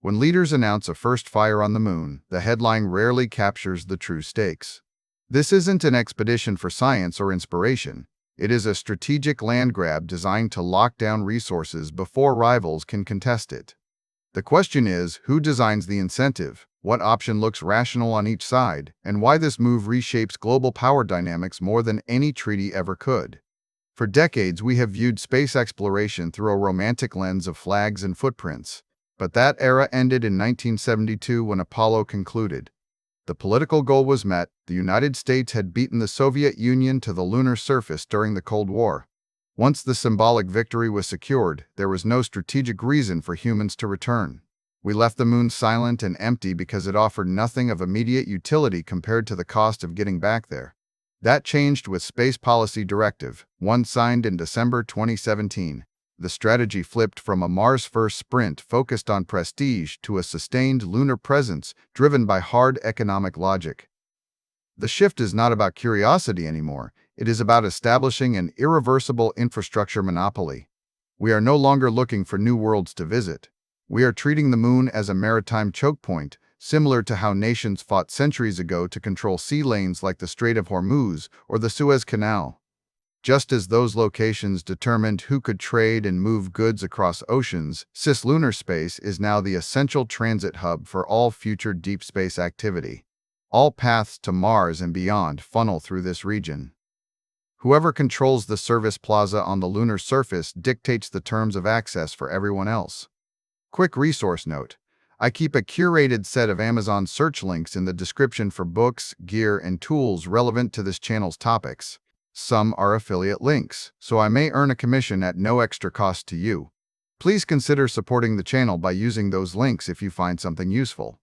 When leaders announce a first fire on the moon, the headline rarely captures the true stakes. This isn't an expedition for science or inspiration. It is a strategic land grab designed to lock down resources before rivals can contest it. The question is, who designs the incentive, what option looks rational on each side, and why this move reshapes global power dynamics more than any treaty ever could. For decades, we have viewed space exploration through a romantic lens of flags and footprints. But that era ended in 1972 when Apollo concluded. The political goal was met. The United States had beaten the Soviet Union to the lunar surface during the Cold War. Once the symbolic victory was secured, there was no strategic reason for humans to return. We left the moon silent and empty because it offered nothing of immediate utility compared to the cost of getting back there. That changed with Space Policy Directive, one signed in December 2017. The strategy flipped from a Mars-first sprint focused on prestige to a sustained lunar presence driven by hard economic logic. The shift is not about curiosity anymore. It is about establishing an irreversible infrastructure monopoly. We are no longer looking for new worlds to visit. We are treating the moon as a maritime choke point, similar to how nations fought centuries ago to control sea lanes like the Strait of Hormuz or the Suez Canal. Just as those locations determined who could trade and move goods across oceans, Cislunar space is now the essential transit hub for all future deep space activity. All paths to Mars and beyond funnel through this region. Whoever controls the service plaza on the lunar surface dictates the terms of access for everyone else. Quick resource note. I keep a curated set of Amazon search links in the description for books, gear, and tools relevant to this channel's topics. Some are affiliate links, so I may earn a commission at no extra cost to you. Please consider supporting the channel by using those links if you find something useful.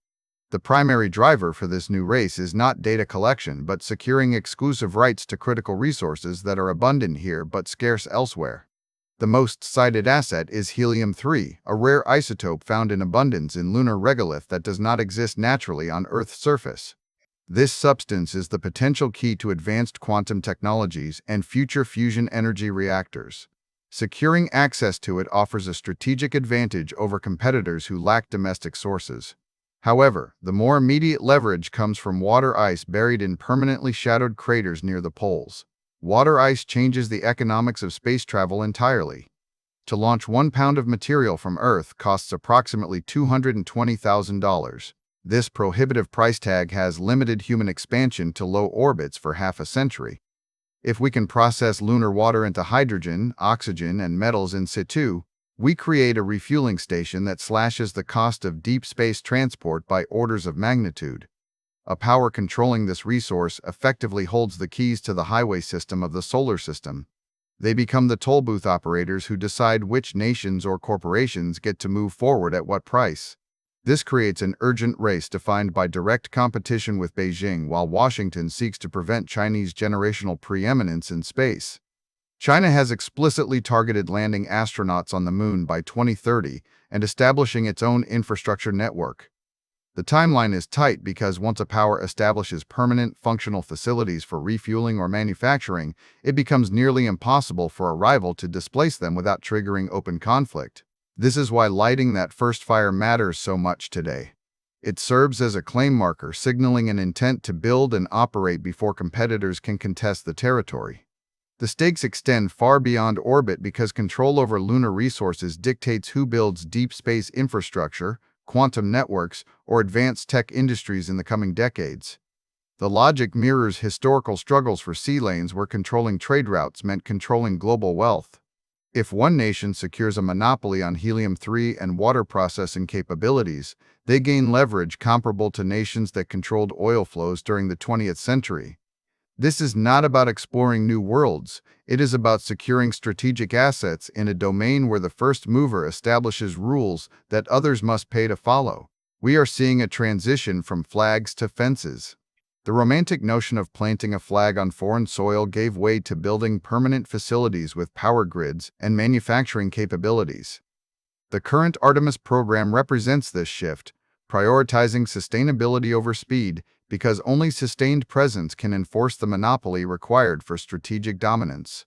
The primary driver for this new race is not data collection but securing exclusive rights to critical resources that are abundant here but scarce elsewhere. The most cited asset is helium-3, a rare isotope found in abundance in lunar regolith that does not exist naturally on Earth's surface. This substance is the potential key to advanced quantum technologies and future fusion energy reactors. Securing access to it offers a strategic advantage over competitors who lack domestic sources. However, the more immediate leverage comes from water ice buried in permanently shadowed craters near the poles. Water ice changes the economics of space travel entirely. To launch 1 pound of material from Earth costs approximately $220,000. This prohibitive price tag has limited human expansion to low orbits for half a century. If we can process lunar water into hydrogen, oxygen, and metals in situ, we create a refueling station that slashes the cost of deep space transport by orders of magnitude. A power controlling this resource effectively holds the keys to the highway system of the solar system. They become the toll booth operators who decide which nations or corporations get to move forward at what price. This creates an urgent race defined by direct competition with Beijing while Washington seeks to prevent Chinese generational preeminence in space. China has explicitly targeted landing astronauts on the moon by 2030 and establishing its own infrastructure network. The timeline is tight because once a power establishes permanent, functional facilities for refueling or manufacturing, it becomes nearly impossible for a rival to displace them without triggering open conflict. This is why lighting that first fire matters so much today. It serves as a claim marker, signaling an intent to build and operate before competitors can contest the territory. The stakes extend far beyond orbit because control over lunar resources dictates who builds deep space infrastructure, quantum networks, or advanced tech industries in the coming decades. The logic mirrors historical struggles for sea lanes where controlling trade routes meant controlling global wealth. If one nation secures a monopoly on helium-3 and water processing capabilities, they gain leverage comparable to nations that controlled oil flows during the 20th century. This is not about exploring new worlds. It is about securing strategic assets in a domain where the first mover establishes rules that others must pay to follow. We are seeing a transition from flags to fences. The romantic notion of planting a flag on foreign soil gave way to building permanent facilities with power grids and manufacturing capabilities. The current Artemis program represents this shift, prioritizing sustainability over speed, because only sustained presence can enforce the monopoly required for strategic dominance.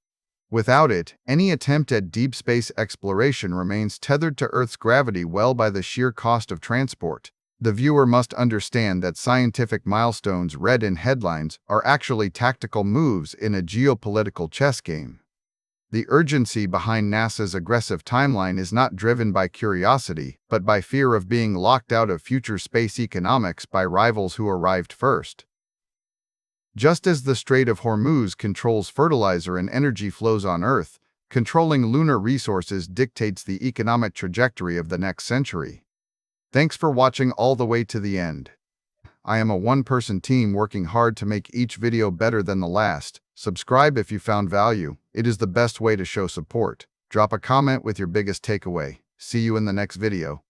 Without it, any attempt at deep space exploration remains tethered to Earth's gravity well by the sheer cost of transport. The viewer must understand that scientific milestones read in headlines are actually tactical moves in a geopolitical chess game. The urgency behind NASA's aggressive timeline is not driven by curiosity, but by fear of being locked out of future space economics by rivals who arrived first. Just as the Strait of Hormuz controls fertilizer and energy flows on Earth, controlling lunar resources dictates the economic trajectory of the next century. Thanks for watching all the way to the end. I am a one-person team working hard to make each video better than the last. Subscribe if you found value. It is the best way to show support. Drop a comment with your biggest takeaway. See you in the next video.